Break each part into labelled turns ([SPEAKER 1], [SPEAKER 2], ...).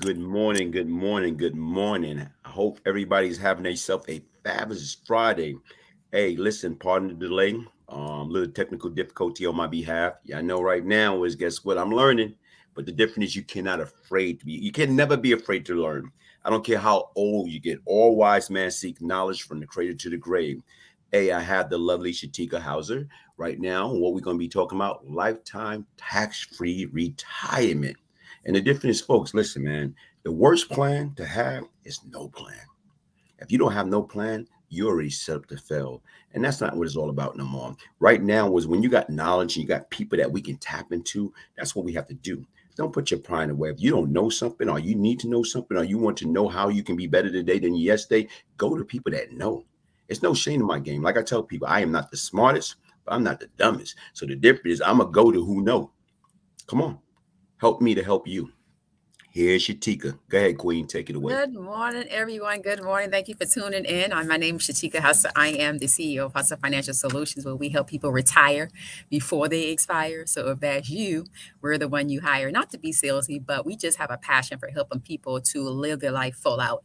[SPEAKER 1] Good morning, good morning, good morning. I hope everybody's having themselves a fabulous Friday. Hey, listen, pardon the delay. Little technical difficulty on my behalf. Yeah, I know right now is guess what I'm learning, but the difference is you cannot afraid to be. You can never be afraid to learn. I don't care how old you get. All wise men seek knowledge from the cradle to the grave. Hey, I have the lovely Shatika Hauser right now. What we're going to be talking about: lifetime tax-free retirement. And the difference is, folks, listen, man, the worst plan to have is no plan. If you don't have no plan, you're already set up to fail. And that's not what it's all about no more. Right now is when you got knowledge and you got people that we can tap into, that's what we have to do. Don't put your pride away. If you don't know something or you need to know something or you want to know how you can be better today than yesterday, go to people that know. It's no shame in my game. Like I tell people, I am not the smartest, but I'm not the dumbest. So the difference is I'm going to go to who know. Come on, help me to help you. Here's Shatika. Go ahead, Queen. Take it away.
[SPEAKER 2] Good morning, everyone. Good morning. Thank you for tuning in. My name is Shatika Hassa. I am the CEO of Hassa Financial Solutions, where we help people retire before they expire. So if that's you, we're the one you hire, not to be salesy, but we just have a passion for helping people to live their life full out,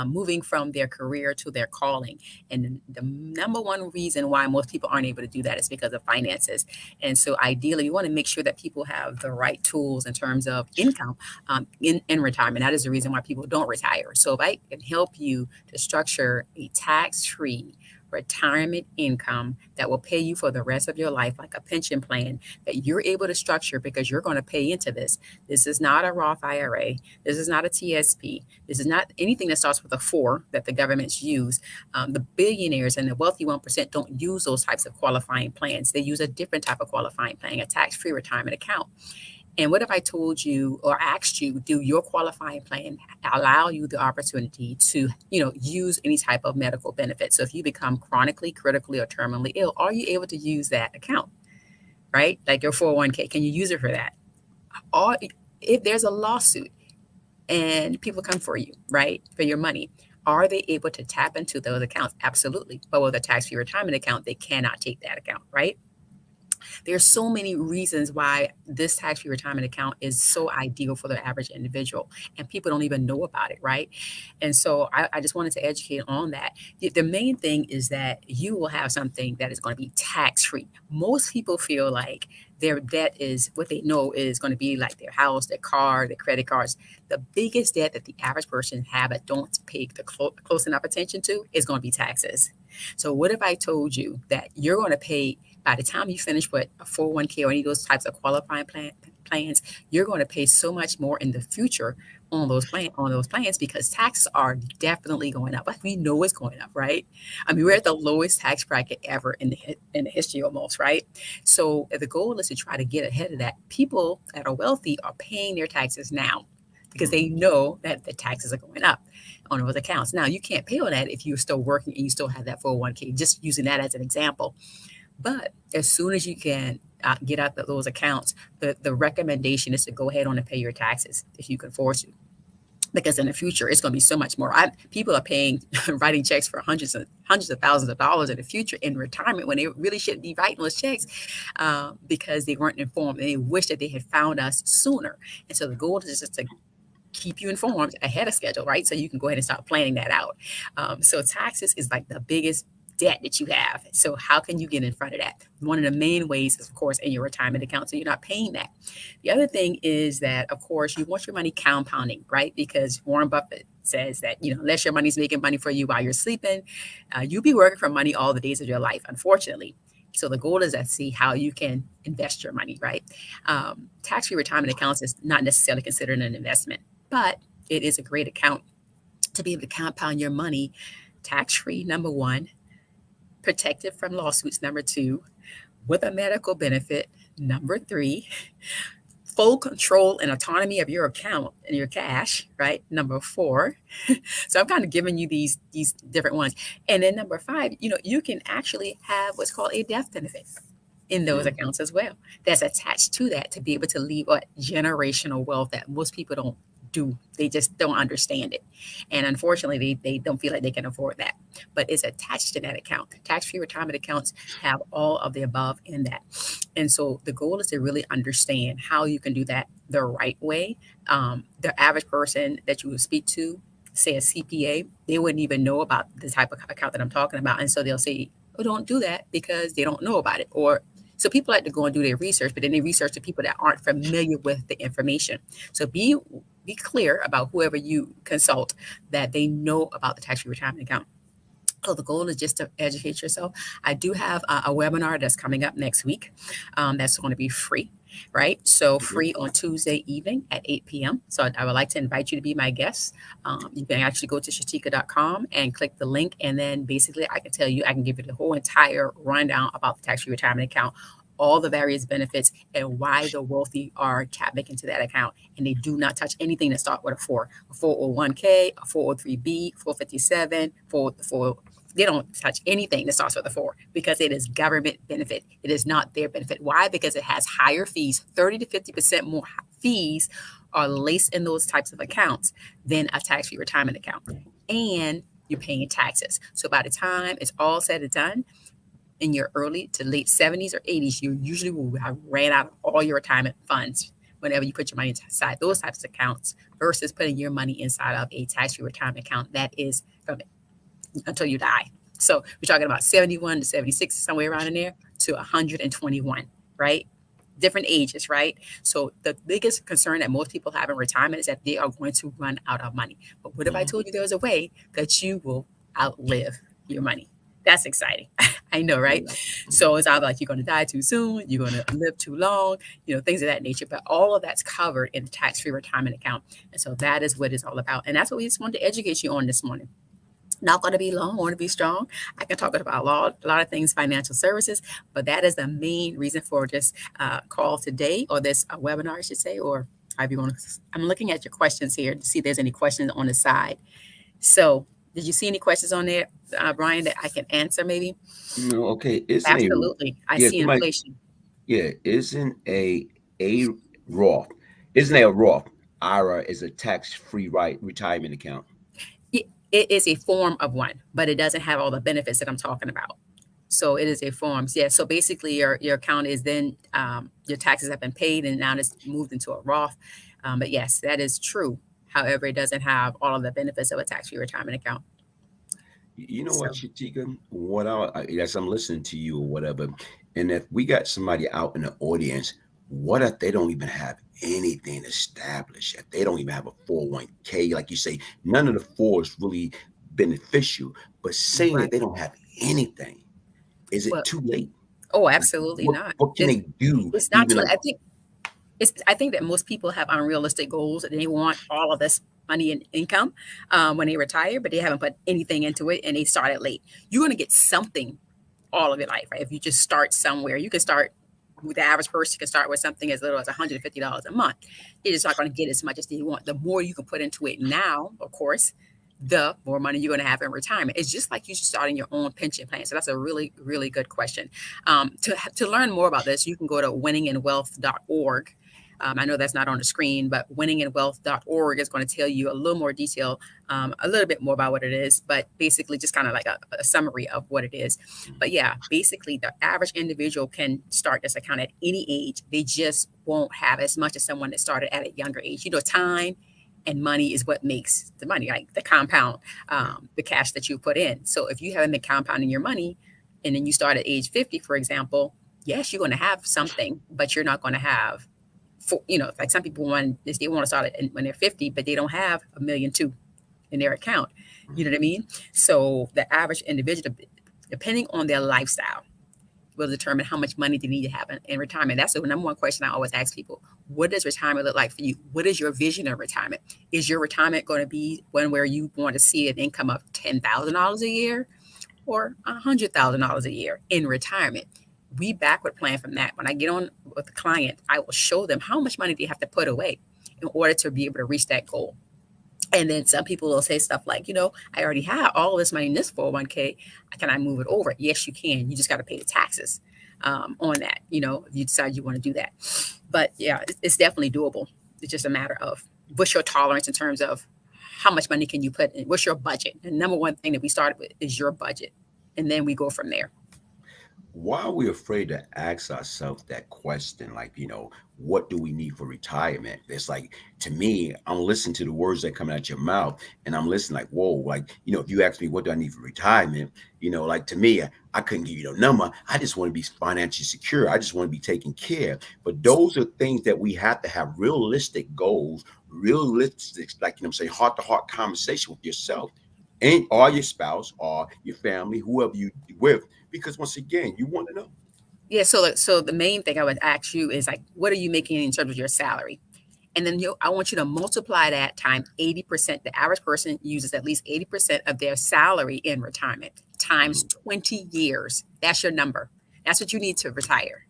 [SPEAKER 2] moving from their career to their calling. And the number one reason why most people aren't able to do that is because of finances. And so ideally, we want to make sure that people have the right tools in terms of income in retirement. That is the reason why people don't retire. So if I can help you to structure a tax-free retirement income that will pay you for the rest of your life, like a pension plan that you're able to structure because you're going to pay into this. This is not a Roth IRA. This is not a TSP. This is not anything that starts with a four that the governments use. The billionaires and the wealthy 1% don't use those types of qualifying plans. They use a different type of qualifying plan, a tax-free retirement account. And what if I told you or asked you, do your qualifying plan allow you the opportunity to, use any type of medical benefit? So if you become chronically, critically, or terminally ill, are you able to use that account, right? Like your 401k, can you use it for that? Or if there's a lawsuit and people come for you, right, for your money, are they able to tap into those accounts? Absolutely. But with a tax-free retirement account, they cannot take that account, right? There's so many reasons why this tax-free retirement account is so ideal for the average individual, and people don't even know about it, right? And so I just wanted to educate on that. The main thing is that you will have something that is going to be tax-free. Most people feel like their debt is what they know is going to be like their house, their car, their credit cards. The biggest debt that the average person have that don't pay the close enough attention to is going to be taxes. So what if I told you that you're going to pay by the time you finish with a 401k or any of those types of qualifying plans, you're going to pay so much more in the future on those plans because taxes are definitely going up. Like we know it's going up, right? I mean, we're at the lowest tax bracket ever in the history almost, right? So the goal is to try to get ahead of that. People that are wealthy are paying their taxes now because they know that the taxes are going up on those accounts. Now, you can't pay on that if you're still working and you still have that 401k, just using that as an example. But as soon as you can get out those accounts, the recommendation is to go ahead on and pay your taxes if you can force to. Because in the future, it's going to be so much more. People are paying, writing checks for hundreds of thousands of dollars in the future in retirement when they really shouldn't be writing those checks because they weren't informed and they wish that they had found us sooner. And so the goal is just to keep you informed ahead of schedule, right? So you can go ahead and start planning that out. So taxes is like the biggest debt that you have. So how can you get in front of that? One of the main ways is, of course, in your retirement account, so you're not paying that. The other thing is that, of course, you want your money compounding, right? Because Warren Buffett says that, unless your money's making money for you while you're sleeping, you'll be working for money all the days of your life, unfortunately. So the goal is to see how you can invest your money, right? Tax-free retirement accounts is not necessarily considered an investment, but it is a great account to be able to compound your money tax-free, number one, protected from lawsuits, number two, with a medical benefit, number three, full control and autonomy of your account and your cash, right? Number four. So I'm kind of giving you these different ones. And then number five, you can actually have what's called a death benefit in those
[SPEAKER 1] Mm.
[SPEAKER 2] accounts as well. That's attached to that to be able to leave what generational wealth that most people don't do. They just don't understand it. And unfortunately, they don't feel like they can afford that. But it's attached to that account. Tax-free retirement accounts have all of the above in that. And so the goal is to really understand how you can do that the right way. The average person that you would speak to, say a CPA, they wouldn't even know about the type of account that I'm talking about. And so they'll say, oh, don't do that because they don't know about it. Or so people like to go and do their research, but then they research the people that aren't familiar with the information. So be clear about whoever you consult that they know about the tax-free retirement account. So the goal is just to educate yourself. I do have a webinar that's coming up next week. That's going to be free, right? So
[SPEAKER 1] Mhm.
[SPEAKER 2] free on Tuesday evening at 8 p.m. So I would like to invite you to be my guest. You can actually go to shatika.com and click the link. And then basically I can tell you, I can give you the whole entire rundown about the tax-free retirement account, all the various benefits and why the wealthy are tapped back into that account. And they do not touch anything that start with a 401k, a 403b, 457, 404. They don't touch anything that starts with a four because it is government benefit. It is not their benefit. Why? Because it has higher fees, 30 to 50% more fees are laced in those types of accounts than a tax-free retirement account. And you're paying taxes. So by the time it's all said and done, in your early to late 70s or 80s, you usually will have ran out of all your retirement funds whenever you put your money inside those types of accounts versus putting your money inside of a tax-free retirement account that is from until you die. So we're talking about 71 to 76, somewhere around in there, to 121, right? Different ages, right? So the biggest concern that most people have in retirement is that they are going to run out of money. But what if I
[SPEAKER 1] Mhm.
[SPEAKER 2] told you there was a way that you will outlive your money? That's exciting. I know, right?
[SPEAKER 1] Yeah. Mhm.
[SPEAKER 2] So it's either like you're going to die too soon, you're going to live too long, things of that nature. But all of that's covered in the tax-free retirement account. And so that is what it's all about. And that's what we just wanted to educate you on this morning. Not going to be long, want to be strong. I can talk about a lot of things, financial services, but that is the main reason for this call today, or this webinar, I should say, or however you want to. I'm looking at your questions here to see if there's any questions on the side. So, did you see any questions on there, Brian, that I can answer maybe?
[SPEAKER 1] No, okay. Isn't a
[SPEAKER 2] Absolutely. I
[SPEAKER 1] yeah,
[SPEAKER 2] see
[SPEAKER 1] somebody
[SPEAKER 2] inflation.
[SPEAKER 1] yeah, isn't a Roth. Isn't a Roth IRA is a tax-free retirement account.
[SPEAKER 2] It is a form of one, but it doesn't have all the benefits that I'm talking about. So it is a form. Yeah. So basically, your account is then your taxes have been paid, and now it's moved into a Roth. But yes, that is true. However, it doesn't have all of the benefits of a tax-free retirement account.
[SPEAKER 1] You know what,
[SPEAKER 2] So,
[SPEAKER 1] Shatika? What as I'm listening to you or whatever, and if we got somebody out in the audience, what if they don't even have anything established? If they don't even have a 401k, like you say, none of the four is really beneficial, but saying that
[SPEAKER 2] right.
[SPEAKER 1] they don't have anything, is it
[SPEAKER 2] Well,
[SPEAKER 1] too late?
[SPEAKER 2] oh, absolutely
[SPEAKER 1] What
[SPEAKER 2] not.
[SPEAKER 1] what can
[SPEAKER 2] It's
[SPEAKER 1] they do?
[SPEAKER 2] it's not
[SPEAKER 1] Even
[SPEAKER 2] too.
[SPEAKER 1] like,
[SPEAKER 2] I think that most people have unrealistic goals and they want all of this money and income when they retire, but they haven't put anything into it and they started late. You're going to get something all of your life, right? If you just start somewhere, you can start with the average person can start with something as little as $150 a month. They're just not going to get as much as they want. The more you can put into it now, of course, the more money you're going to have in retirement. It's just like you starting your own pension plan. So that's a really, really good question. To learn more about this, you can go to winninginwealth.org. I know that's not on the screen, but winninginwealth.org is going to tell you a little more detail, a little bit more about what it is, but basically just kind of like a summary of what it is. But yeah, basically the average individual can start this account at any age. They just won't have as much as someone that started at a younger age. Time and money is what makes the money, like the compound,
[SPEAKER 1] yeah,
[SPEAKER 2] the cash that you put in. So if you haven't been compounding your money and then you start at age 50, for example, yes, you're going to have something, but you're not going to have, like some people want, they want to start it when they're 50, but they don't have a million two in their account. You know what I mean? So the average individual, depending on their lifestyle, will determine how much money they need to have in retirement. That's the number one question I always ask people. What does retirement look like for you? What is your vision of retirement? Is your retirement going to be one where you want to see an income of $10,000 a year or $100,000 a year in retirement? We backward plan from that. When I get on with the client, I will show them how much money they have to put away in order to be able to reach that goal. And then some people will say stuff like, I already have all this money in this 401k. Can I move it over? Yes, you can. You just got to pay the taxes on that, if you decide you want to do that. But yeah, it's definitely doable. It's just a matter of what's your tolerance in terms of how much money can you put in, what's your budget. The number one thing that we started with is your budget, and then we go from there.
[SPEAKER 1] Why are we afraid to ask ourselves that question? Like, what do we need for retirement? It's like, to me, I'm listening to the words that come out your mouth, and I'm listening like, whoa, like, if you ask me, what do I need for retirement? Like, to me, I couldn't give you no number. I just want to be financially secure. I just want to be taken care. But those are things that we have to have realistic goals, realistic, like, I'm saying, heart to heart conversation with yourself and or your spouse or your family, whoever you with, because once again, you want to know.
[SPEAKER 2] Yeah, so the main thing I would ask you is like, what are you making in terms of your salary? And then I want you to multiply that times 80%. The average person uses at least 80% of their salary in retirement times
[SPEAKER 1] Mhm.
[SPEAKER 2] 20 years. That's your number. That's what you need to retire.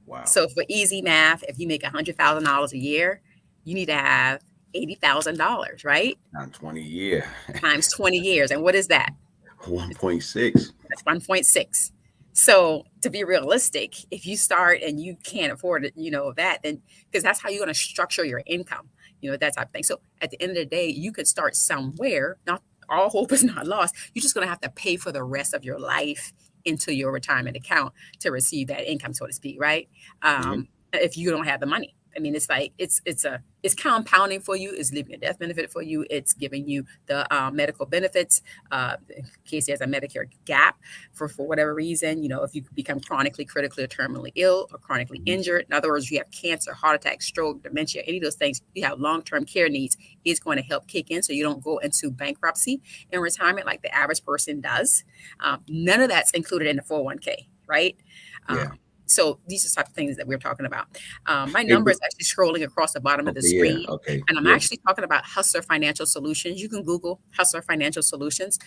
[SPEAKER 1] Wow.
[SPEAKER 2] So for easy math, if you make $100,000 a year, you need to have $80,000, right?
[SPEAKER 1] Now 20 year.
[SPEAKER 2] Times 20 years. And what is that?
[SPEAKER 1] 1.6.
[SPEAKER 2] That's 1.6. So to be realistic, if you start and you can't afford it, that, then because that's how you're going to structure your income, that type of thing. So at the end of the day, you could start somewhere. Not all hope is not lost. You're just going to have to pay for the rest of your life into your retirement account to receive that income, so to speak, right?
[SPEAKER 1] Mhm.
[SPEAKER 2] If you don't have the money. I mean, it's like it's compounding for you. It's leaving a death benefit for you. It's giving you the medical benefits in case there's a Medicare gap for whatever reason. If you become chronically, critically, or terminally ill or chronically
[SPEAKER 1] Mhm.
[SPEAKER 2] injured. In other words, you have cancer, heart attack, stroke, dementia, any of those things. You have long-term care needs. It's going to help kick in so you don't go into bankruptcy in retirement like the average person does. None of that's included in the 401k, right?
[SPEAKER 1] Yeah.
[SPEAKER 2] So these are the type of things that we're talking about. My
[SPEAKER 1] Hey,
[SPEAKER 2] number is actually scrolling across the bottom of the
[SPEAKER 1] okay, yeah,
[SPEAKER 2] screen,
[SPEAKER 1] okay,
[SPEAKER 2] and I'm
[SPEAKER 1] yeah.
[SPEAKER 2] actually talking about Hustler Financial Solutions. You can Google Hustler Financial Solutions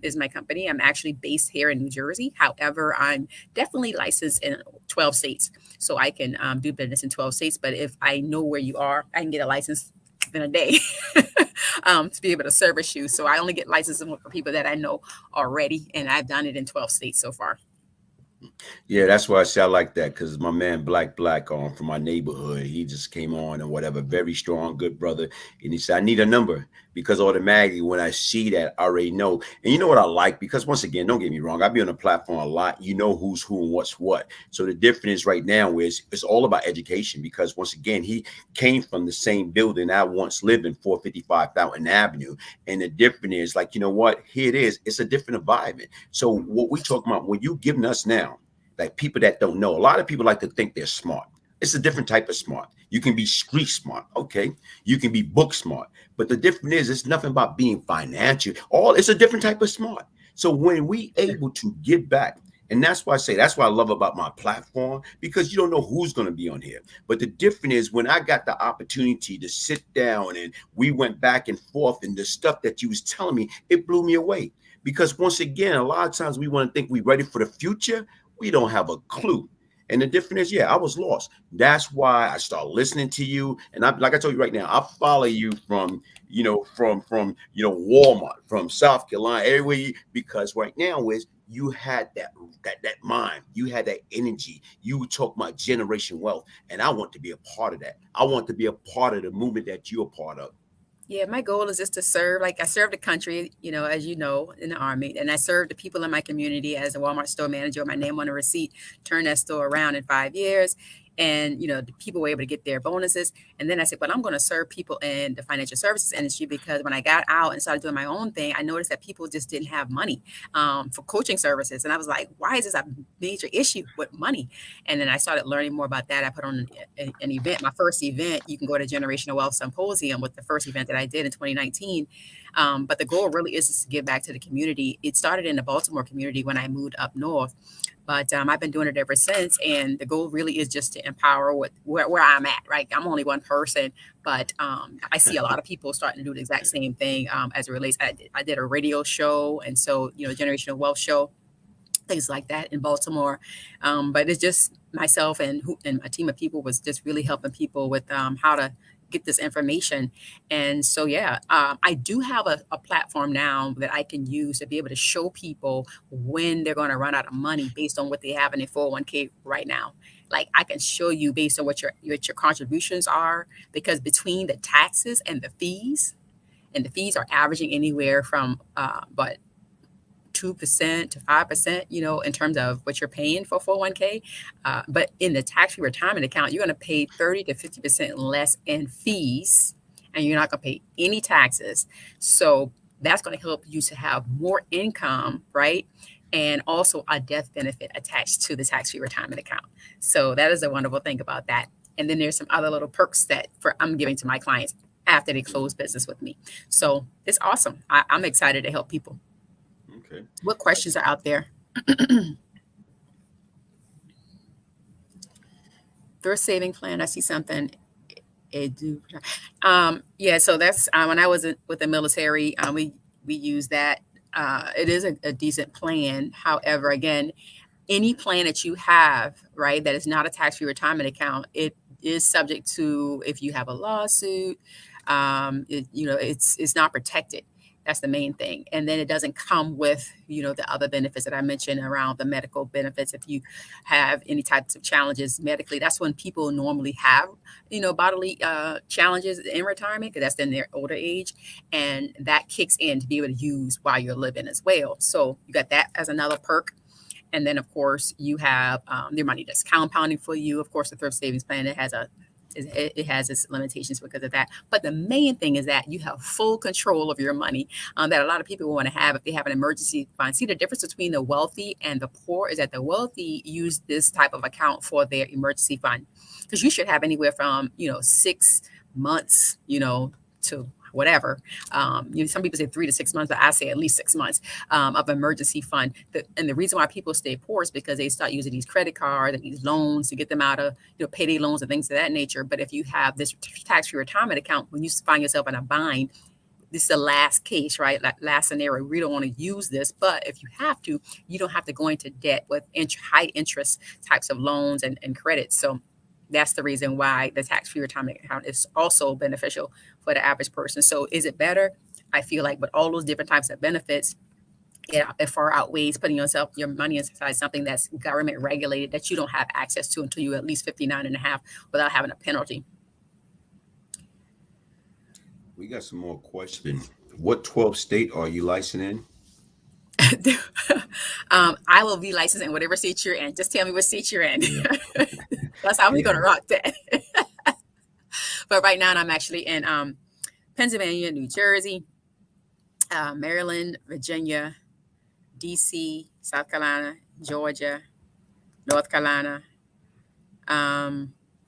[SPEAKER 2] is my company. I'm actually based here in New Jersey. However, I'm definitely licensed in 12 states, so I can do business in 12 states. But if I know where you are, I can get a license within a day to be able to service you. So I only get licenses for people that I know already, and I've done it in 12 states so far.
[SPEAKER 1] Yeah, that's why I say I like that because my man Black from my neighborhood, he just came on and whatever, very strong, good brother. And he said, I need a number because automatically when I see that, I already know. And you know what I like? Because once again, don't get me wrong, I be on the platform a lot. You know who's who and what's what. So the difference right now is it's all about education because once again, he came from the same building I once lived in, 455 Fountain Avenue. And the difference is like, you know what? Here it is. It's a different environment. So what we talking about when you giving us now, like people that don't know. A lot of people like to think they're smart. It's a different type of smart. You can be street smart, okay? You can be book smart, but the difference is it's nothing about being financial. All it's a different type of smart. So when we able to give back, and that's why I say that's what I love about my platform because you don't know who's going to be on here. But the difference is when I got the opportunity to sit down and we went back and forth, and the stuff that you was telling me, it blew me away. Because once again, a lot of times we want to think we're ready for the future, we don't have a clue. And the difference is, yeah, I was lost. That's why I started listening to you. And I, like I told you right now, I follow you from, Walmart, from South Carolina, everywhere. Because right now is you had that mind, you had that energy. You talk about generation wealth, and I want to be a part of that. I want to be a part of the movement that you're a part of.
[SPEAKER 2] Yeah, my goal is just to serve. Like I serve the country, as you know, in the Army, and I serve the people in my community as a Walmart store manager. My name on a receipt, turn that store around in 5 years. And, the people were able to get their bonuses. And then I said, well, I'm going to serve people in the financial services industry because when I got out and started doing my own thing, I noticed that people just didn't have money for coaching services. And I was like, why is this a major issue with money? And then I started learning more about that. I put on an event, my first event. You can go to Generational Wealth Symposium with the first event that I did in 2019. But the goal really is just to give back to the community. It started in the Baltimore community when I moved up north. But I've been doing it ever since. And the goal really is just to empower where I'm at, right? I'm only one person, but I see a lot of people starting to do the exact same thing as it relates. I did a radio show. And so, Generational Wealth Show, things like that in Baltimore. But it's just myself and my team of people was just really helping people with how to get this information. And so, yeah, I do have a platform now that I can use to be able to show people when they're going to run out of money based on what they have in their 401k right now. Like I can show you based on what your contributions are, because between the taxes and the fees are averaging anywhere from but 2% to 5%, in terms of what you're paying for 401k. But in the tax-free retirement account, you're going to pay 30 to 50% less in fees, and you're not going to pay any taxes. So that's going to help you to have more income, right? And also a death benefit attached to the tax-free retirement account. So that is a wonderful thing about that. And then there's some other little perks that I'm giving to my clients after they close business with me. So it's awesome. I'm excited to help people.
[SPEAKER 1] Okay.
[SPEAKER 2] What questions are out there? Thrift saving plan. I see something. Yeah. So that's when I was with the military. We use that. It is a decent plan. However, again, any plan that you have, right, that is not a tax-free retirement account, it is subject to, if you have a lawsuit, it's not protected. That's the main thing. And then it doesn't come with, the other benefits that I mentioned around the medical benefits. If you have any types of challenges medically, that's when people normally have, bodily challenges in retirement, because that's in their older age. And that kicks in to be able to use while you're living as well. So you got that as another perk. And then, of course, you have your money that's compounding for you. Of course, the thrift savings plan, it has its limitations because of that. But the main thing is that you have full control of your money, that a lot of people want to have if they have an emergency fund. See, the difference between the wealthy and the poor is that the wealthy use this type of account for their emergency fund, because you should have anywhere from 6 months, to whatever. Some people say 3 to 6 months, but I say at least 6 months of emergency fund. And the reason why people stay poor is because they start using these credit cards and these loans to get them out of, payday loans and things of that nature. But if you have this tax-free retirement account, when you find yourself in a bind, this is the last case, right? Like last scenario. We don't want to use this, but if you have to, you don't have to go into debt with high interest types of loans and credits. So that's the reason why the tax-free retirement account is also beneficial for the average person. So is it better? I feel like with all those different types of benefits, it far outweighs putting your money inside something that's government regulated that you don't have access to until you're at least 59 and a half without having a penalty.
[SPEAKER 1] We got some more questions. What 12 state are you licensed in?
[SPEAKER 2] I will be licensed in whatever state you're in. Just tell me what state you're in.
[SPEAKER 1] Yeah.
[SPEAKER 2] That's how we're
[SPEAKER 1] Yeah.
[SPEAKER 2] going to rock that. But right now, I'm actually in Pennsylvania, New Jersey, Maryland, Virginia, DC, South Carolina, Georgia, North Carolina,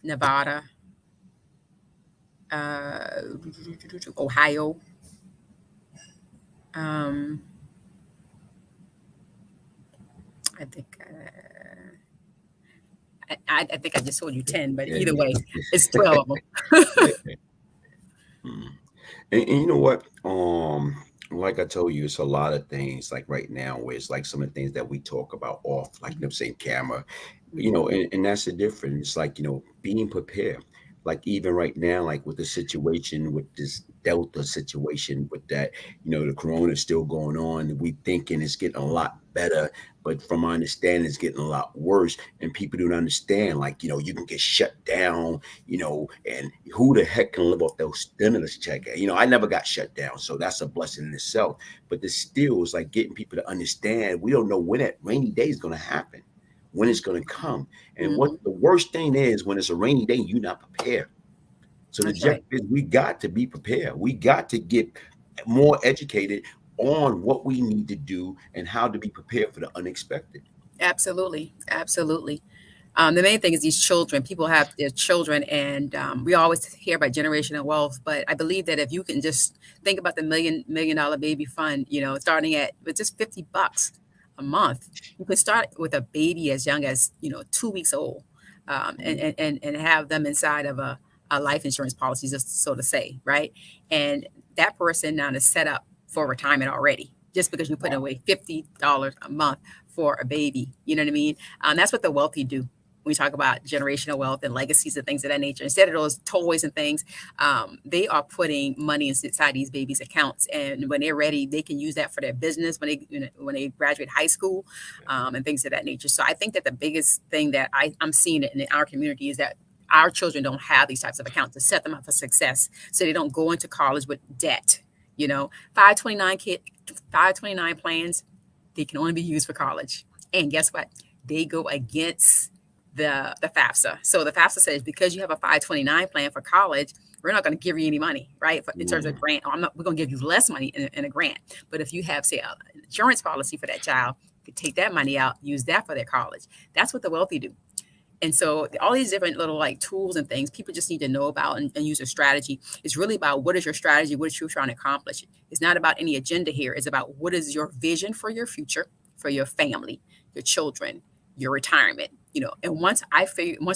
[SPEAKER 2] Nevada, uh, Ohio. Um, I think I think I just told you 10, but
[SPEAKER 1] Yeah,
[SPEAKER 2] either
[SPEAKER 1] yeah.
[SPEAKER 2] way, it's 12 of them.
[SPEAKER 1] Yeah. Mm. And you know what? Like I told you, it's a lot of things like right now where it's like some of the things that we talk about off, like them saying camera, and that's the difference. It's like, being prepared. Like even right now, like with the situation with this Delta situation with that, the corona is still going on. We thinking it's getting a lot better, but from my understanding, it's getting a lot worse. And people don't understand, like, you can get shut down, and who the heck can live off those stimulus check? I never got shut down, so that's a blessing in itself. But this still is like getting people to understand we don't know when that rainy day is going to happen, when it's going to come. And what
[SPEAKER 2] Hmm.
[SPEAKER 1] the worst thing is when it's a rainy day, you're not prepared. So the
[SPEAKER 2] That's
[SPEAKER 1] job
[SPEAKER 2] right.
[SPEAKER 1] is we got to be prepared. We got to get more educated on what we need to do and how to be prepared for the unexpected.
[SPEAKER 2] Absolutely. Absolutely. The main thing is these children. People have their children, and we always hear about generational wealth. But I believe that if you can just think about the million dollar baby fund, starting at with just $50 a month, you can start with a baby as young as 2 weeks old, and have them inside of a life insurance policy, just so to say, right? And that person now is set up for retirement already, just because you put
[SPEAKER 1] Wow.
[SPEAKER 2] away $50 a month for a baby. You know what I mean? That's what the wealthy do. we talk about generational wealth and legacies and things of that nature. Instead of those toys and things, they are putting money inside these babies' accounts, and when they're ready, they can use that for their business when when they graduate high school, and things of that nature. So I think that the biggest thing that I'm seeing in our community is that our children don't have these types of accounts to set them up for success, so they don't go into college with debt. 529 529 plans, they can only be used for college. And guess what? They go against the FAFSA. So the FAFSA says because you have a 529 plan for college, we're not going to give you any money, right? In terms of
[SPEAKER 1] Mm,
[SPEAKER 2] grant, we're going to give you less money in a grant. But if you have, say, an insurance policy for that child, you could take that money out, use that for their college. That's what the wealthy do. And so all these different little like tools and things people just need to know about and use a strategy. It's really about what is your strategy, what is you trying to accomplish. It's not about any agenda here. It's about what is your vision for your future, for your family, your children, your retirement. And once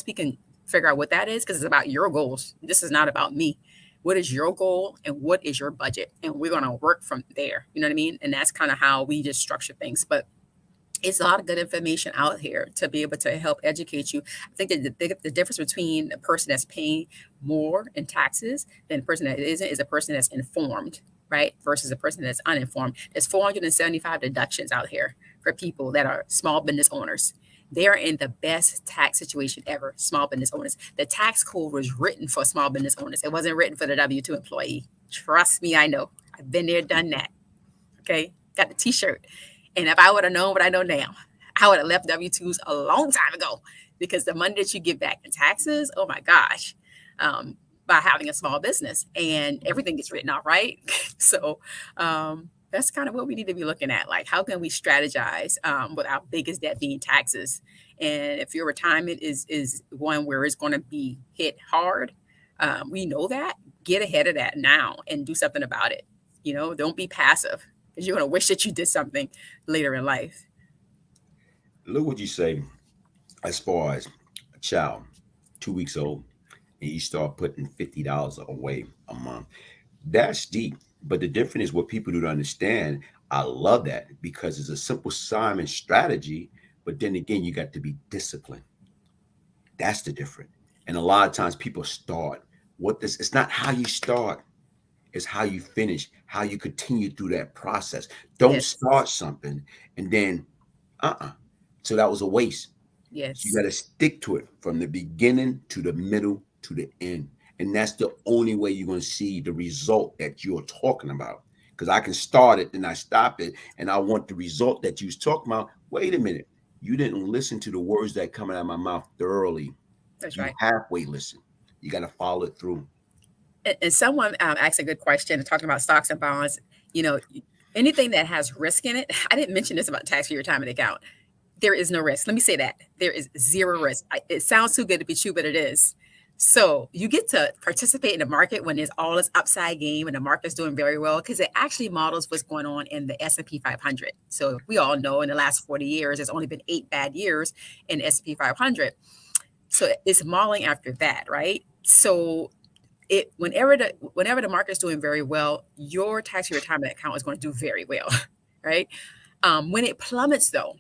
[SPEAKER 2] we can figure out what that is, because it's about your goals. This is not about me. What is your goal and what is your budget? And we're gonna work from there. You know what I mean? And that's kind of how we just structure things. But it's a lot of good information out here to be able to help educate you. I think that the difference between a person that's paying more in taxes than a person that isn't is a person that's informed, right? Versus a person that's uninformed. There's 475 deductions out here for people that are small business owners. They are in the best tax situation ever, small business owners. The tax code was written for small business owners. It wasn't written for the W-2 employee. Trust me, I know. I've been there, done that. Okay. Got the t-shirt. And if I would have known what I know now, I would have left W-2s a long time ago because the money that you get back in taxes, oh my gosh, by having a small business and everything gets written out, right? So that's kind of what we need to be looking at. Like, how can we strategize with our biggest debt being taxes? And if your retirement is one where it's going to be hit hard, we know that. Get ahead of that now and do something about it. Don't be passive because you're going to wish that you did something later in life.
[SPEAKER 1] look what you say as far as a child, 2 weeks old, and you start putting $50 away a month. That's deep. But the difference is what people do to understand. I love that because it's a simple Simon strategy. But then again, you got to be disciplined. That's the difference. And a lot of times people start what this, it's not how you start, it's how you finish, how you continue through that process. Don't
[SPEAKER 2] Yes.
[SPEAKER 1] start something and then, so that was a waste. So you
[SPEAKER 2] Yes.
[SPEAKER 1] got to stick to it from the beginning to the middle to the end. And that's the only way you're going to see the result that you're talking about. Because I can start it, then I stop it, and I want the result that you was talking about. Wait a minute. You didn't listen to the words that come out of my mouth thoroughly.
[SPEAKER 2] That's
[SPEAKER 1] You
[SPEAKER 2] right.
[SPEAKER 1] halfway listen. You got to follow it through.
[SPEAKER 2] And someone asked a good question talking about stocks and bonds. You know, anything that has risk in it. I didn't mention this about tax free retirement account. There is no risk. Let me say that there is zero risk. It sounds too good to be true, but it is. So you get to participate in the market when there's all this upside game and the market's doing very well because it actually models what's going on in the S&P 500. So we all know in the last 40 years, there's only been 8 bad years in the S&P 500. So it's modeling after that, right? So it whenever the market's doing very well, your tax-free retirement account is going to do very well, right? When it plummets, though,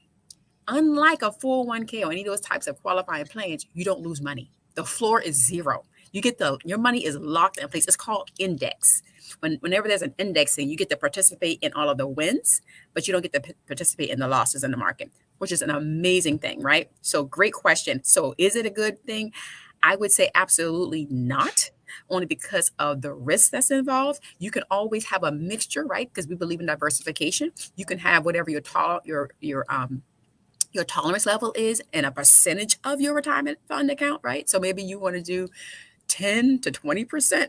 [SPEAKER 2] unlike a 401k or any of those types of qualifying plans, you don't lose money. The floor is zero. Your money is locked in place. It's called index. Whenever there's an indexing, you get to participate in all of the wins, but you don't get to participate in the losses in the market, which is an amazing thing, right? So great question. So is it a good thing? I would say absolutely not, only because of the risk that's involved. You can always have a mixture, right? Because we believe in diversification. You can have whatever your tolerance level is and a percentage of your retirement fund account, right? So maybe you want to do 10 to 20%,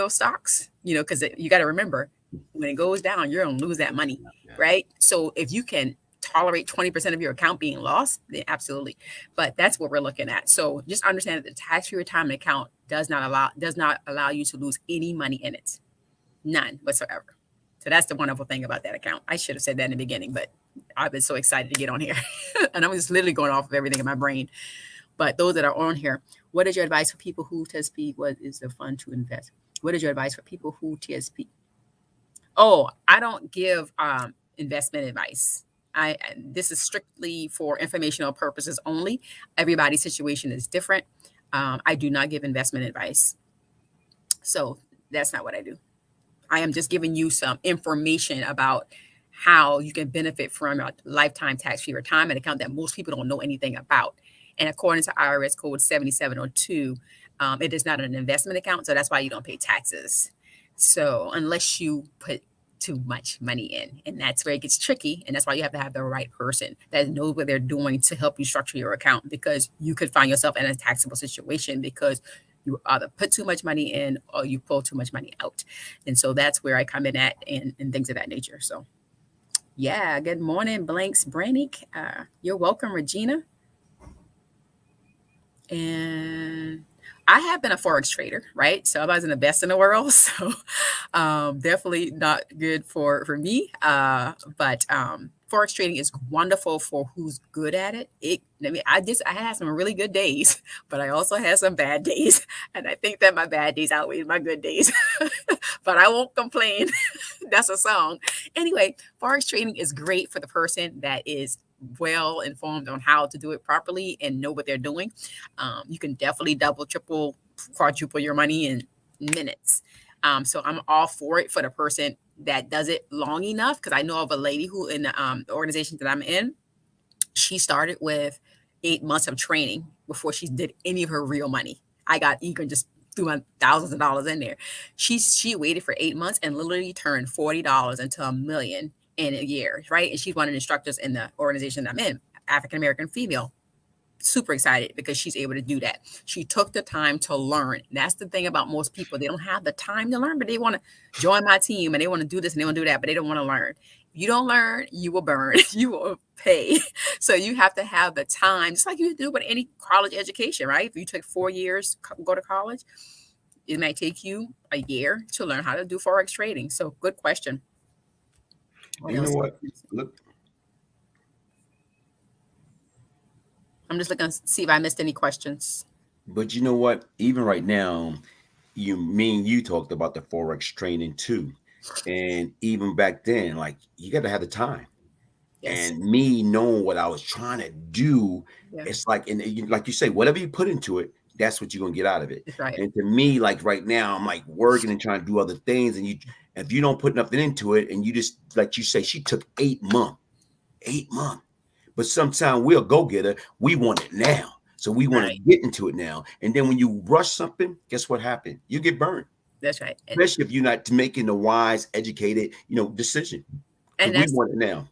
[SPEAKER 2] stocks, because you got to remember when it goes down, you're going to lose that money,
[SPEAKER 1] Yeah.
[SPEAKER 2] right? So if you can tolerate 20% of your account being lost, then absolutely. But that's what we're looking at. So just understand that the tax-free retirement account does not allow you to lose any money in it. None whatsoever. So that's the wonderful thing about that account. I should have said that in the beginning, but I've been so excited to get on here. And I'm just literally going off of everything in my brain. But those that are on here, what is your advice for people who TSP? What is the fund to invest? What is your advice for people who TSP? Oh, I don't give investment advice. This is strictly for informational purposes only. Everybody's situation is different. I do not give investment advice, so that's not what I do. I am just giving you some information about how you can benefit from a lifetime tax-free retirement account that most people don't know anything about. And according to IRS Code 7702, it is not an investment account, so that's why you don't pay taxes. So unless you put too much money in, and that's where it gets tricky, and that's why you have to have the right person that knows what they're doing to help you structure your account, because you could find yourself in a taxable situation because you either put too much money in or you pull too much money out. And so that's where I come in at, and things of that nature. So yeah, good morning, Blanks Brannick. You're welcome, Regina. And I have been a forex trader, right? So I wasn't the best in the world, so definitely not good for me. But forex trading is wonderful for who's good at it. I had some really good days, but I also had some bad days, and I think that my bad days outweigh my good days. But I won't complain. That's a song. Anyway, forex trading is great for the person that is well informed on how to do it properly and know what they're doing. You can definitely double, triple, quadruple your money in minutes. So I'm all for it for the person that does it long enough. Because I know of a lady who, in the organization that I'm in, she started with 8 months of training before she did any of her real money. I got eager and just threw my thousands of dollars in there. She waited for 8 months and literally turned $40 into $1 million in a year, right? And she's one of the instructors in the organization I'm in, African American female. Super excited because she's able to do that. She took the time to learn. That's the thing about most people. They don't have the time to learn, but they want to join my team and they want to do this and they want to do that, but they don't want to learn. If you don't learn, you will burn, you will pay. So you have to have the time, just like you do with any college education, right? If you take 4 years, go to college, it might take you a year to learn how to do Forex trading. So good question. What
[SPEAKER 1] You know
[SPEAKER 2] else?
[SPEAKER 1] what? Look,
[SPEAKER 2] I'm just looking to see if I missed any questions.
[SPEAKER 1] but you know what? Even right now, me and you talked about the forex training too, and even back then, like you got to have the time.
[SPEAKER 2] Yes.
[SPEAKER 1] And me knowing what I was trying to do,
[SPEAKER 2] Yeah,
[SPEAKER 1] it's like, and like you say, whatever you put into it, that's what you're gonna get out of it.
[SPEAKER 2] that's right.
[SPEAKER 1] And to me, like right now, I'm like working and trying to do other things, and if you don't put nothing into it, and you just like you say, she took 8 months, 8 months. But sometimes we'll go get her. We want it now, so we want to
[SPEAKER 2] Right.
[SPEAKER 1] get into it now. And then when you rush something, guess what happened? You get burned,
[SPEAKER 2] That's right.
[SPEAKER 1] especially if you're not making the wise, educated, decision. Because
[SPEAKER 2] And
[SPEAKER 1] we
[SPEAKER 2] that's
[SPEAKER 1] want it now.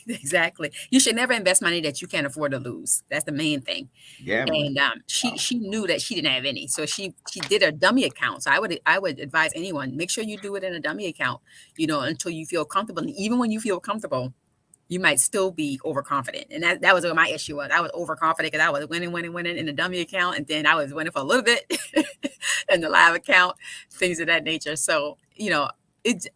[SPEAKER 2] exactly. You should never invest money that you can't afford to lose. That's the main thing.
[SPEAKER 1] Gambling.
[SPEAKER 2] And she knew that she didn't have any, so she did a dummy account. So I would advise anyone, make sure you do it in a dummy account, until you feel comfortable. And even when you feel comfortable, you might still be overconfident. And that was what my issue was. I was overconfident because I was winning in the dummy account, and then I was winning for a little bit in the live account, things of that nature. So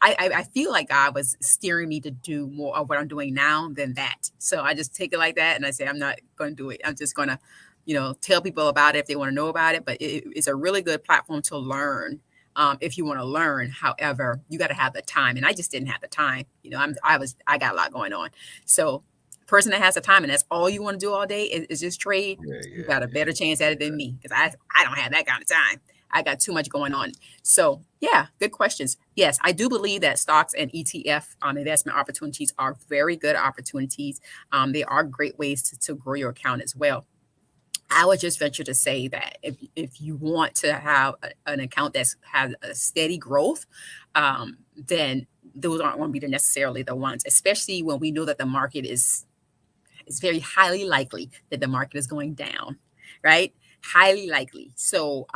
[SPEAKER 2] I feel like God was steering me to do more of what I'm doing now than that. So I just take it like that, and I say I'm not going to do it. I'm just going to, tell people about it if they want to know about it. But it's a really good platform to learn. If you want to learn. However, you got to have the time, and I just didn't have the time. I got a lot going on. So, person that has the time and that's all you want to do all day is just trade,
[SPEAKER 1] Yeah,
[SPEAKER 2] you
[SPEAKER 1] yeah,
[SPEAKER 2] got a better chance at it than me, because I don't have that kind of time. I got too much going on. So, yeah, good questions. Yes, I do believe that stocks and ETF investment opportunities are very good opportunities. They are great ways to grow your account as well. I would just venture to say that if you want to have an account that's has a steady growth, then those aren't going to be necessarily the ones, especially when we know that the market is very highly likely that the market is going down, right? Highly likely. So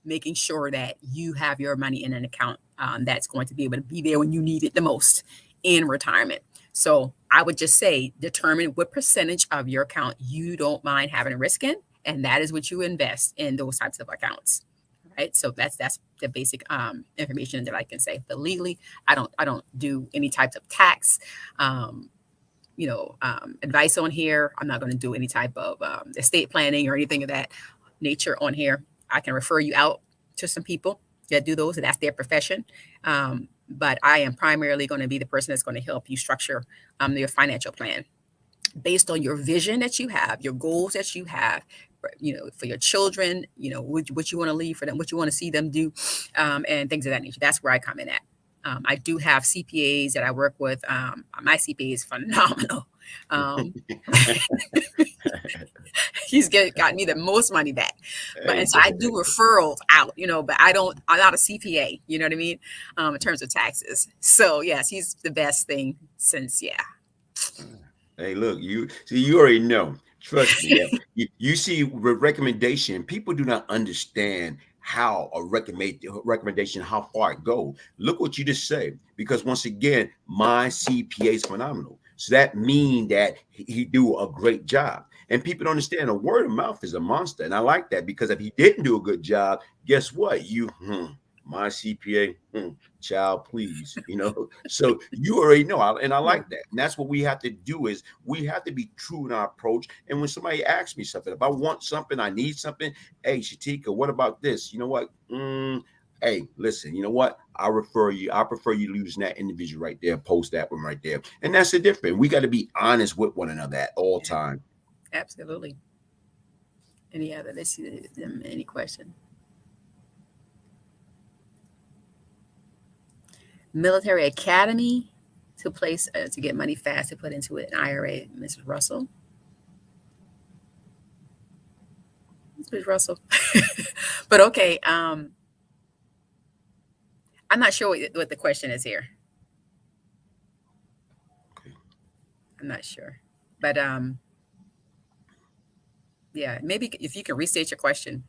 [SPEAKER 2] making sure that you have your money in an account that's going to be able to be there when you need it the most in retirement. So I would just say determine what percentage of your account you don't mind having a risk in, and that is what you invest in those types of accounts. Right. So that's the basic information that I can say. But legally, I don't do any types of tax advice on here. I'm not going to do any type of estate planning or anything of that nature on here. I can refer you out to some people that do those, and that's their profession. but I am primarily going to be the person that's going to help you structure your financial plan based on your vision that you have, your goals that you have, for your children, what you want to leave for them, what you want to see them do, and things of that nature. That's where I come in at. I do have CPAs that I work with. My CPA is phenomenal. Um, got me the most money back, but
[SPEAKER 1] Hey,
[SPEAKER 2] and so I do referrals out, but I'm not a CPA. You know what I mean? In terms of taxes. So yes, he's the best thing since yeah.
[SPEAKER 1] hey, look, you see, you already know. Trust me. Yeah. You see, recommendation, people do not understand how a recommendation, how far it go. Look what you just said. Because once again, my CPA is phenomenal. So that mean that he do a great job. And people don't understand a word of mouth is a monster. And I like that because if he didn't do a good job, guess what? My CPA, child, please, So you already know, and I like that. And that's what we have to do is we have to be true in our approach. And when somebody asks me something, if I want something, I need something. Hey, Shatika, what about this? You know what? Hey, listen, you know what? I refer you. I prefer you using that individual right there. Post that one right there, and that's the difference. We got to be honest with one another at all
[SPEAKER 2] Yeah,
[SPEAKER 1] time.
[SPEAKER 2] absolutely. Any other? Let's see them. Any question? Military academy to get money fast to put into an IRA. Mrs. Russell. Mrs. Russell. But okay. I'm not sure what the question is here.
[SPEAKER 1] Okay.
[SPEAKER 2] I'm not sure. But yeah, maybe if you can restate your question.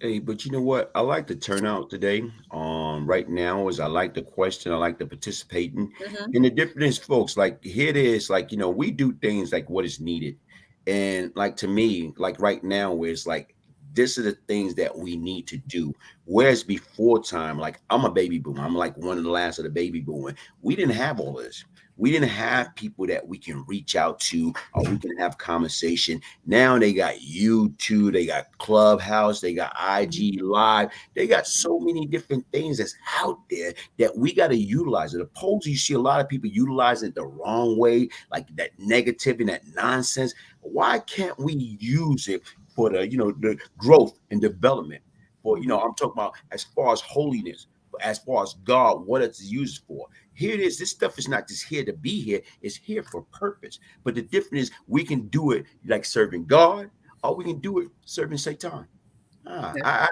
[SPEAKER 1] Hey, but you know what? I like the turnout today. Right now is I like the question. I like the participating,
[SPEAKER 2] Hmm.
[SPEAKER 1] and the difference, folks. Like here it is. Like we do things like what is needed, and like to me, like right now, where it's like this are the things that we need to do. Whereas before time, like I'm a baby boomer. I'm like one of the last of the baby boomer. We didn't have all this. We didn't have people that we can reach out to or we can have conversation. Now they got YouTube, they got Clubhouse, they got
[SPEAKER 2] Hmm.
[SPEAKER 1] IG Live, they got so many different things that's out there that we got to utilize it. Opposed, you see a lot of people utilizing it the wrong way, like that negative and that nonsense. Why can't we use it for the growth and development? For
[SPEAKER 2] Hmm.
[SPEAKER 1] I'm talking about as far as holiness, as far as God, what it's used for. Here it is. This stuff is not just here to be here; it's here for purpose. But the difference is we can do it like serving God, or we can do it serving Satan. Ah,
[SPEAKER 2] Yeah.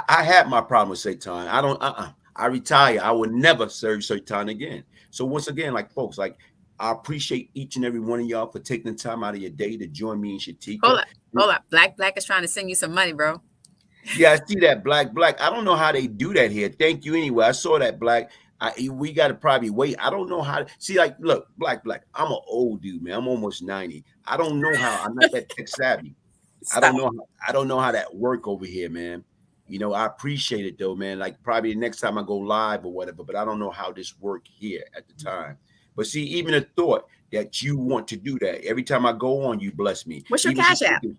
[SPEAKER 1] I had my problem with Satan. I don't. I retire. I will never serve Satan again. So once again, like folks, like I appreciate each and every one of y'all for taking the time out of your day to join me and
[SPEAKER 2] Hold
[SPEAKER 1] Shatika.
[SPEAKER 2] up. Hold up. Black is trying to send you some money, bro.
[SPEAKER 1] Yeah, I see that black. I don't know how they do that here. Thank you anyway. I saw that black. We got to probably wait. I don't know how to see. Like, look, black. I'm an old dude, man. I'm almost 90. I don't know how. I'm not that tech savvy. I
[SPEAKER 2] Stop.
[SPEAKER 1] don't know. I don't know how that work over here, man. I appreciate it though, man. Like probably the next time I go live or whatever, but I don't know how this work here at the time. But see, even the thought that you want to do that every time I go on, you bless me.
[SPEAKER 2] What's your
[SPEAKER 1] Even she
[SPEAKER 2] cash app?
[SPEAKER 1] thinking,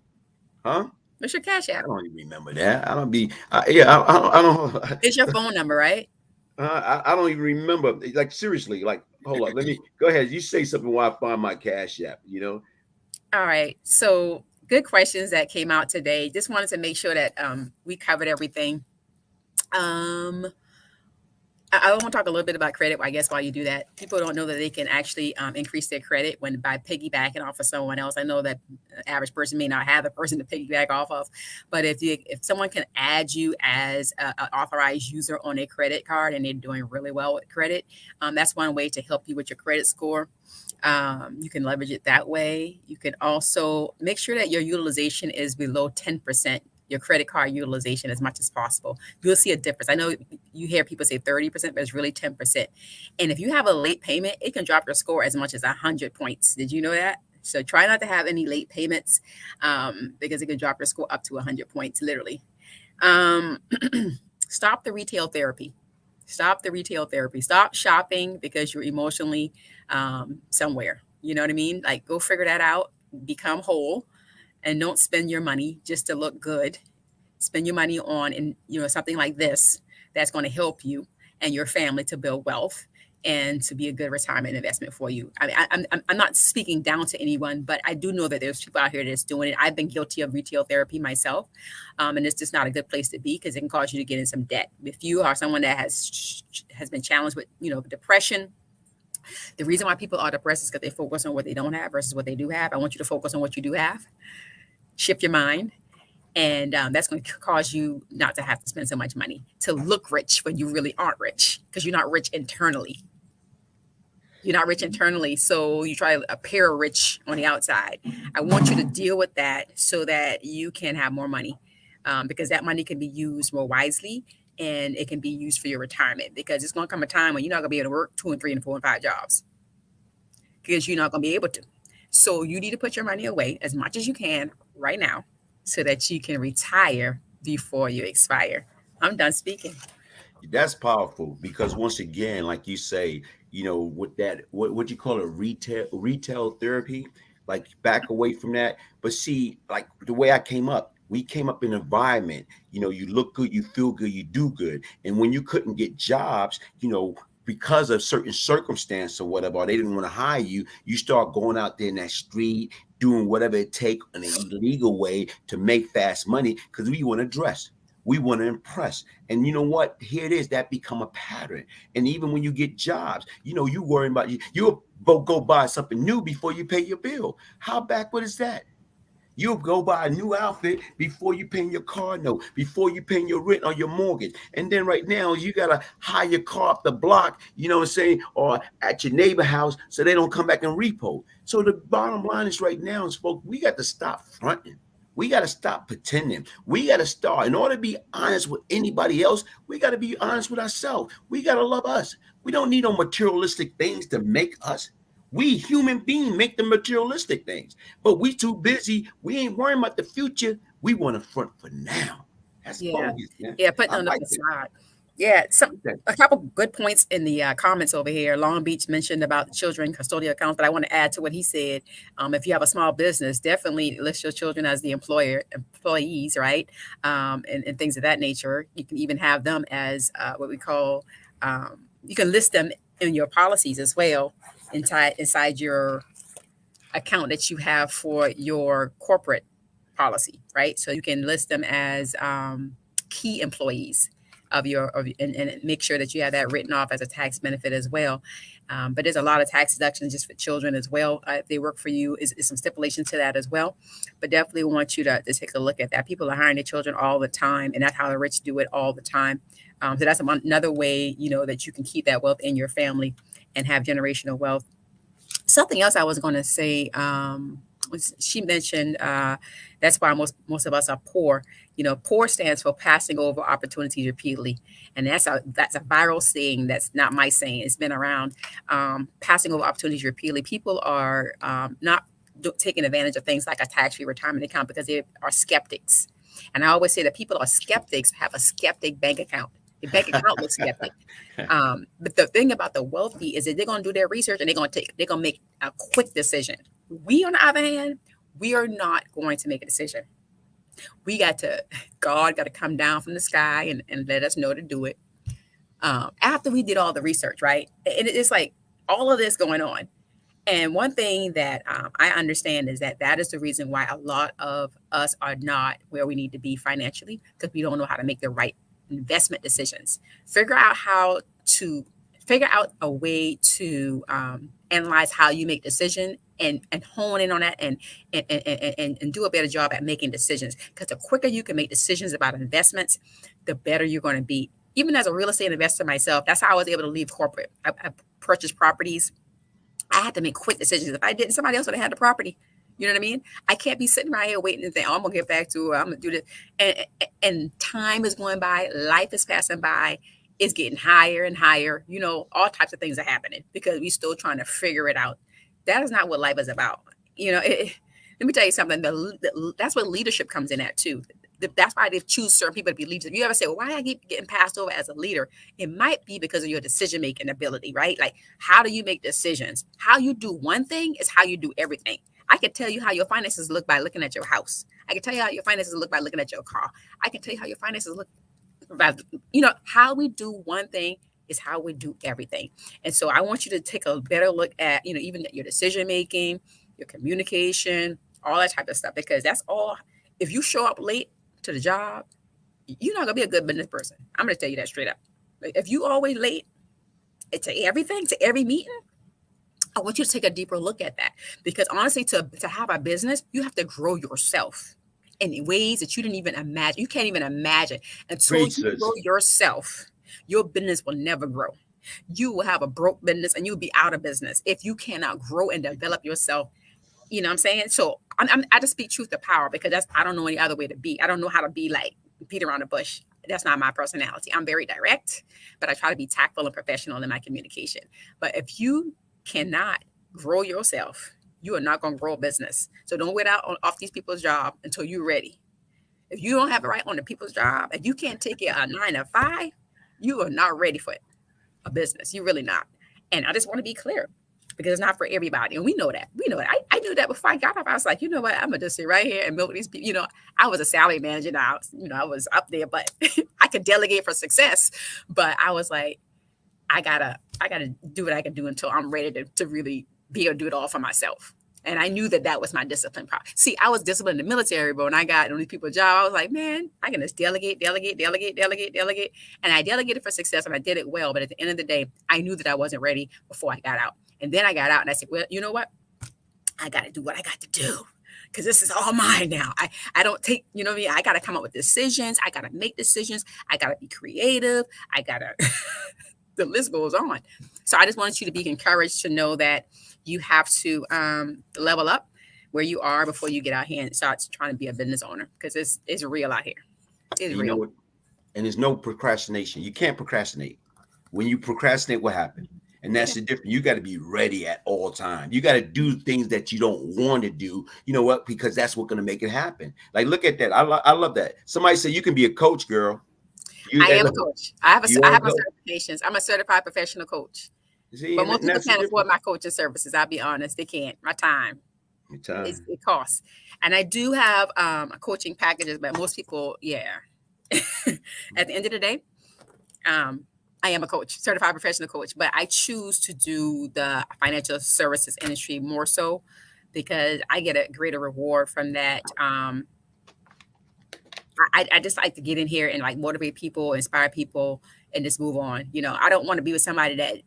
[SPEAKER 1] huh?
[SPEAKER 2] What's your cash
[SPEAKER 1] I
[SPEAKER 2] app?
[SPEAKER 1] don't even remember that. I don't be. Yeah, I don't.
[SPEAKER 2] It's your phone number, right?
[SPEAKER 1] I don't even remember. Like seriously. Like hold on. Let me go ahead. You say something while I find my cash app.
[SPEAKER 2] All right. So good questions that came out today. Just wanted to make sure that we covered everything. Um, I want to talk a little bit about credit. I guess while you do that, people don't know that they can actually increase their credit when by piggybacking off of someone else. I know that average person may not have a person to piggyback off of, but if someone can add you as an authorized user on a credit card and they're doing really well with credit, that's one way to help you with your credit score. You can leverage it that way. You can also make sure that your utilization is below 10%, your credit card utilization as much as possible. You'll see a difference. I know you hear people say 30%, but it's really 10%. And if you have a late payment, it can drop your score as much as 100 points. Did you know that? So try not to have any late payments because it can drop your score up to 100 points, literally. Um, Stop the retail therapy. Stop the retail therapy. Stop shopping because you're emotionally somewhere. You know what I mean? Like, go figure that out, become whole, and don't spend your money just to look good. Spend your money on, and something like this that's going to help you. and your family to build wealth and to be a good retirement investment for you. I mean, I'm not speaking down to anyone, but I do know that there's people out here that's doing it. I've been guilty of retail therapy myself, and it's just not a good place to be because it can cause you to get in some debt. If you are someone that has been challenged with depression, the reason why people are depressed is because they focus on what they don't have versus what they do have. I want you to focus on what you do have, shift your mind, and that's going to cause you not to have to spend so much money to look rich when you really aren't rich because you're not rich internally. You're not rich internally, so you try to appear rich on the outside. I want you to deal with that so that you can have more money, because that money can be used more wisely and it can be used for your retirement. Because it's going to come a time when you're not going to be able to work two and three and four and five jobs because you're not going to be able to. So you need to put your money away as much as you can right now so that you can retire before you expire. I'm done speaking.
[SPEAKER 1] That's powerful because once again, like you say, with that, what you call it, retail therapy, like back away from that. But see, like the way I came up, we came up in an environment, you look good, you feel good, you do good. And when you couldn't get jobs, because of certain circumstance or whatever, or they didn't want to hire you, you start going out there in that street, doing whatever it take in an illegal way to make fast money because we want to dress. We want to impress. And you know what? Here it is. That become a pattern. And even when you get jobs, you worrying about you'll go buy something new before you pay your bill. How backward is that? You'll go buy a new outfit before you paying your car note, before you paying your rent or your mortgage. And then right now, you got to hire your car up the block, you know what I'm saying, or at your neighbor house so they don't come back and repo. So the bottom line is right now is, folks, we got to stop fronting. We got to stop pretending. We got to start. In order to be honest with anybody else, we got to be honest with ourselves. We got to love us. We don't need no materialistic things to make us. We human beings make the materialistic things, but we too busy. We ain't worrying about the future. We want to front for now. That's
[SPEAKER 2] Yeah,
[SPEAKER 1] bogus, man.
[SPEAKER 2] yeah, putting
[SPEAKER 1] I
[SPEAKER 2] on the
[SPEAKER 1] like it.
[SPEAKER 2] facade. Yeah, some
[SPEAKER 1] Okay.
[SPEAKER 2] a couple good points in the comments over here. Long Beach mentioned about the children custodial accounts, but I want to add to what he said. If you have a small business, definitely list your children as the employees, right? And things of that nature. You can even have them as what we call. You can list them in your policies as well, inside your account that you have for your corporate policy, right? So you can list them as key employees and make sure that you have that written off as a tax benefit as well. But there's a lot of tax deductions just for children as well. If they work for you, is some stipulation to that as well. But definitely want you to take a look at that. People are hiring their children all the time, and that's how the rich do it all the time. So that's another way, that you can keep that wealth in your family and have generational wealth. Something else I was going to say, was she mentioned, that's why most of us are poor. Poor stands for passing over opportunities repeatedly, and that's a viral saying. That's not my saying. It's been around. Passing over opportunities repeatedly. People are not taking advantage of things like a tax-free retirement account because they are skeptics. And I always say that people are skeptics have a skeptic bank account. The bank account looks skeptic. But the thing about the wealthy is that they're going to do their research and they're going to make a quick decision. We, on the other hand, we are not going to make a decision. God got to come down from the sky and let us know to do it. After we did all the research, right? And it's like all of this going on. And one thing that I understand is that is the reason why a lot of us are not where we need to be financially because we don't know how to make the right investment decisions. Figure out how to figure out a way to analyze how you make decisions and hone in on that and do a better job at making decisions. Because the quicker you can make decisions about investments, the better you're going to be. Even as a real estate investor myself, that's how I was able to leave corporate. I purchased properties. I had to make quick decisions. If I didn't, somebody else would have had the property. You know what I mean? I can't be sitting right here waiting and think, oh, I'm gonna get back to it. I'm gonna do this. And time is going by, life is passing by, it's getting higher and higher. All types of things are happening because we're still trying to figure it out. That is not what life is about. Let me tell you something. That's what leadership comes in at too. That's why they choose certain people to be leaders. If you ever say, well, why do I keep getting passed over as a leader? It might be because of your decision making ability, right? Like, how do you make decisions? How you do one thing is how you do everything. I can tell you how your finances look by looking at your house. I can tell you how your finances look by looking at your car. I can tell you how your finances look by, how we do one thing It's how we do everything. And so I want you to take a better look at, even your decision making, your communication, all that type of stuff, because that's all. If you show up late to the job, you're not gonna be a good business person. I'm gonna tell you that straight up. Like, if you always late to everything, to every meeting, I want you to take a deeper look at that, because honestly, to have a business, you have to grow yourself in ways that you didn't even imagine. You can't even imagine until you grow
[SPEAKER 1] Preachers.
[SPEAKER 2] yourself. Your business will never grow. You will have a broke business and you'll be out of business if you cannot grow and develop yourself. You know what I'm saying? So I just speak truth to power, because I don't know any other way to be. I don't know how to be like beat around the bush. That's not my personality. I'm very direct, but I try to be tactful and professional in my communication. But if you cannot grow yourself, you are not going to grow a business. So don't wait out off these people's job until you're ready. If you don't have it right on the people's job, and you can't take it a 9 to 5, you are not ready for a business. You're really not. And I just want to be clear, because it's not for everybody. And we know that. We know that. I knew that before I got up. I was like, you know what? I'm going to just sit right here and milk these people. I was a salary manager now. I was up there, but I could delegate for success. But I was like, I gotta do what I can do until I'm ready to really be able to do it all for myself. And I knew that was my discipline. See, I was disciplined in the military, but when I got on these people's job, I was like, man, I can just delegate. And I delegated for success, and I did it well. But at the end of the day, I knew that I wasn't ready before I got out. And then I got out and I said, well, you know what? I got to do what I got to do, because this is all mine now. I don't take, you know what I mean? I got to come up with decisions. I got to make decisions. I got to be creative. I got to, the list goes on. So I just wanted you to be encouraged to know that you have to level up where you are before you get out here and start trying to be a business owner, because it's real out here. It's
[SPEAKER 1] You know
[SPEAKER 2] real.
[SPEAKER 1] what? And there's no procrastination. You can't procrastinate. When you procrastinate, what happens? And that's
[SPEAKER 2] Yeah.
[SPEAKER 1] the difference. You got to be ready at all times. You got to do things that you don't want to do. You know what? Because that's what's going to make it happen. Like, look at that. I love that. Somebody said you can be a coach, girl.
[SPEAKER 2] I
[SPEAKER 1] Hey,
[SPEAKER 2] am a
[SPEAKER 1] look,
[SPEAKER 2] coach. I have
[SPEAKER 1] you
[SPEAKER 2] I
[SPEAKER 1] are a
[SPEAKER 2] have my
[SPEAKER 1] coach.
[SPEAKER 2] certifications. I'm a certified professional coach.
[SPEAKER 1] See,
[SPEAKER 2] But
[SPEAKER 1] and
[SPEAKER 2] most people
[SPEAKER 1] that's the
[SPEAKER 2] can't afford
[SPEAKER 1] difference.
[SPEAKER 2] my coaching services. I'll be honest, they can't. My time,
[SPEAKER 1] Your time.
[SPEAKER 2] it costs. And I do have coaching packages, but most people, yeah. At the end of the day, um, I am a coach, certified professional coach, but I choose to do the financial services industry more so because I get a greater reward from that. I just like to get in here and like motivate people, inspire people, and just move on. I don't want to be with somebody that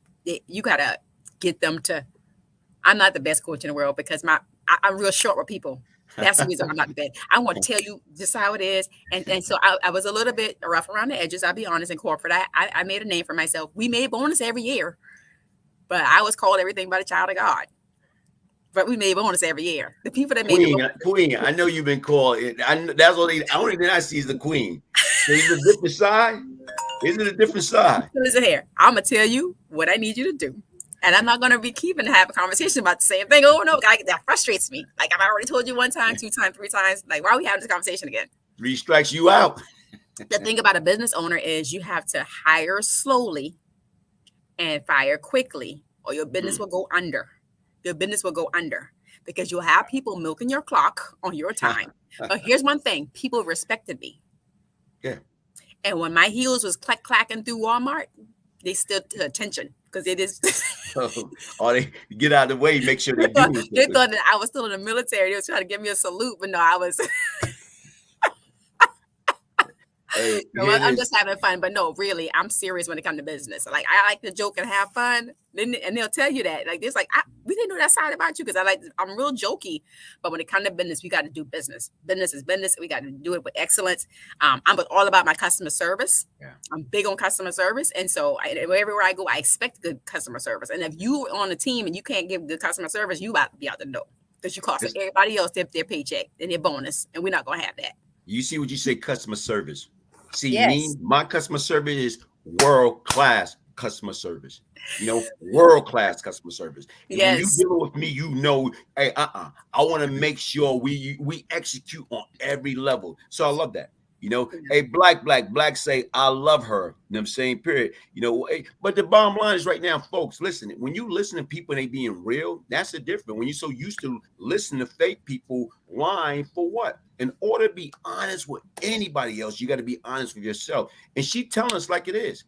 [SPEAKER 2] you gotta get them to. I'm not the best coach in the world because I'm real short with people. That's the reason I'm not the best. I want to tell you just how it is. And so I was a little bit rough around the edges. I'll be honest. In corporate, I made a name for myself. We made bonus every year, but I was called everything but a child of God. But we made bonus every year. The people that made the
[SPEAKER 1] Queen,
[SPEAKER 2] bonus.
[SPEAKER 1] Queen. I know you've been called. That's what the only thing I see is the queen. So is it a different side? Is it a different side?
[SPEAKER 2] Listen here. I'm gonna tell you what I need you to do. And I'm not gonna be keeping to have a conversation about the same thing over and over. That frustrates me. Like I've already told you one time, 2 times, 3 times. Like, why are we having this conversation again?
[SPEAKER 1] 3 strikes you out.
[SPEAKER 2] The thing about a business owner is you have to hire slowly and fire quickly, or your business will go under. Your business will go under because you'll have people milking your clock on your time. But here's one thing: people respected me.
[SPEAKER 1] Yeah.
[SPEAKER 2] And when my heels was clacking through Walmart, they stood to attention because it is.
[SPEAKER 1] Or they get out of the way, make sure
[SPEAKER 2] they
[SPEAKER 1] they
[SPEAKER 2] thought,
[SPEAKER 1] do
[SPEAKER 2] they
[SPEAKER 1] something.
[SPEAKER 2] thought that I was still in the military. They was trying to give me a salute, but no, I was.
[SPEAKER 1] Hey,
[SPEAKER 2] No,
[SPEAKER 1] hear
[SPEAKER 2] I'm
[SPEAKER 1] this.
[SPEAKER 2] just having fun, but no, really, I'm serious when it comes to business. Like I like to joke and have fun, and they'll tell you that. Like it's like we didn't know that side about you because I'm real jokey, but when it comes to business, we got to do business. Business is business. We got to do it with excellence. I'm all about my customer service.
[SPEAKER 1] Yeah.
[SPEAKER 2] I'm big on customer service, and so everywhere I go, I expect good customer service. And if you on a team and you can't give good customer service, you about to be out the door because you costing
[SPEAKER 1] This-
[SPEAKER 2] everybody else their paycheck and their bonus, and we're not gonna have that.
[SPEAKER 1] You see what you say, customer service. See, me,
[SPEAKER 2] Yes.
[SPEAKER 1] my customer service is world-class customer service. World-class customer service. And when you
[SPEAKER 2] Yes.
[SPEAKER 1] dealing with me, hey, I want to make sure we execute on every level. So I love that. Hey, black say, I love her. You know what I'm saying? Period. But the bottom line is right now, folks, listen, when you listen to people and they being real, that's the difference. When you're so used to listening to fake people lying for what? In order to be honest with anybody else, you got to be honest with yourself. And she telling us like it is.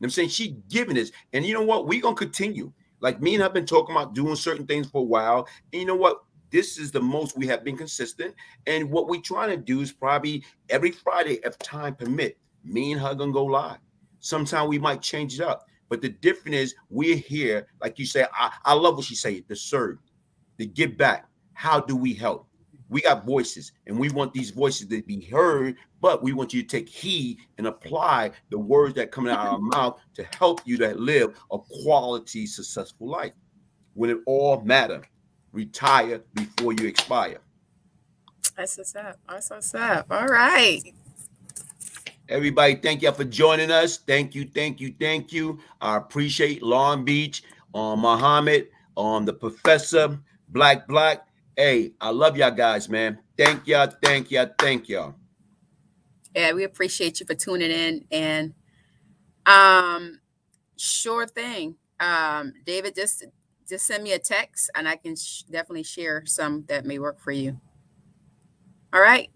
[SPEAKER 1] I'm saying she giving us, and you know what? We're gonna continue. Like me and I've been talking about doing certain things for a while. And you know what? This is the most we have been consistent. And what we're trying to do is probably every Friday, if time permit, me and her gonna go live. Sometime we might change it up. But the difference is we're here, like you say, I love what she say, to serve, to give back. How do we help? We got voices and we want these voices to be heard, but we want you to take heed and apply the words that come out of our mouth to help you to live a quality, successful life. When it all matter, retire before you expire.
[SPEAKER 2] That's what's up. That's what's up. All right.
[SPEAKER 1] Everybody, thank y'all for joining us. Thank you, thank you, thank you. I appreciate Long Beach, Muhammad, the professor, Black. Hey, I love y'all guys, man. Thank y'all, thank y'all, thank y'all.
[SPEAKER 2] Yeah, we appreciate you for tuning in. And um, sure thing. David, just send me a text, and I can definitely share some that may work for you. All right.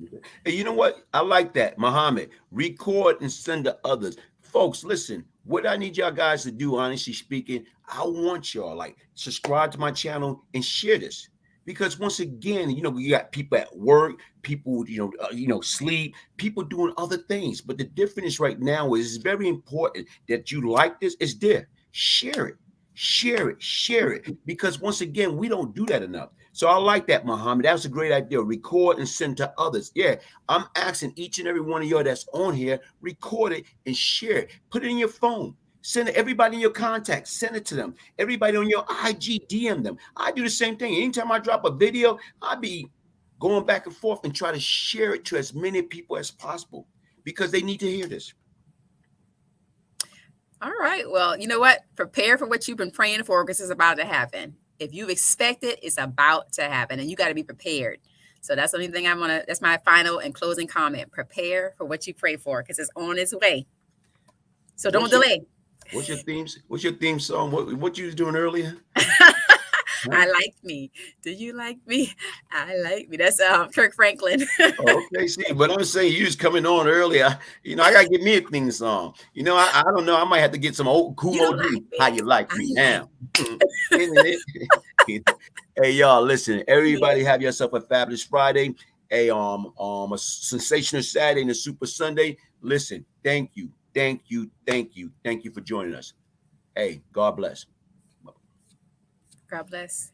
[SPEAKER 1] Hey, you know what? I like that, Muhammad. Record and send to others. Folks, listen, what I need y'all guys to do, honestly speaking, I want y'all like subscribe to my channel and share this. Because once again, you know, you got people at work, people, sleep, people doing other things. But the difference right now is it's very important that you like this. It's there. Share it. Share it. Because once again, we don't do that enough. So I like that, Muhammad. That was a great idea. Record and send to others. Yeah, I'm asking each and every one of y'all that's on here, record it and share it. Put it in your phone. Send it everybody in your contacts. Send it to them. Everybody on your IG, DM them. I do the same thing. Anytime I drop a video, I be going back and forth and try to share it to as many people as possible because they need to hear this.
[SPEAKER 2] All right. Well, you know what? Prepare for what you've been praying for because it's about to happen. If you expect it, it's about to happen, and you got to be prepared. So that's the only thing that's my final and closing comment. Prepare for what you pray for because it's on its way. So don't
[SPEAKER 1] What's your
[SPEAKER 2] delay.
[SPEAKER 1] what's your themes? What's your theme song? What you was doing earlier?
[SPEAKER 2] I
[SPEAKER 1] Huh?
[SPEAKER 2] like me. Do you like me? I like me. That's Kirk Franklin.
[SPEAKER 1] Oh, okay, see, but I'm saying you was coming on earlier. You know, I gotta get me a theme song. You know, I don't know. I might have to get some old
[SPEAKER 2] You
[SPEAKER 1] Kumo
[SPEAKER 2] like
[SPEAKER 1] D. How
[SPEAKER 2] me?
[SPEAKER 1] you like
[SPEAKER 2] I
[SPEAKER 1] me
[SPEAKER 2] like
[SPEAKER 1] now? Isn't it? Hey, y'all, listen.
[SPEAKER 2] you.
[SPEAKER 1] Everybody, have yourself a fabulous Friday, a sensational Saturday, and a super Sunday. Listen, thank you, thank you, thank you, thank you for joining us. Hey, God bless.
[SPEAKER 2] God bless.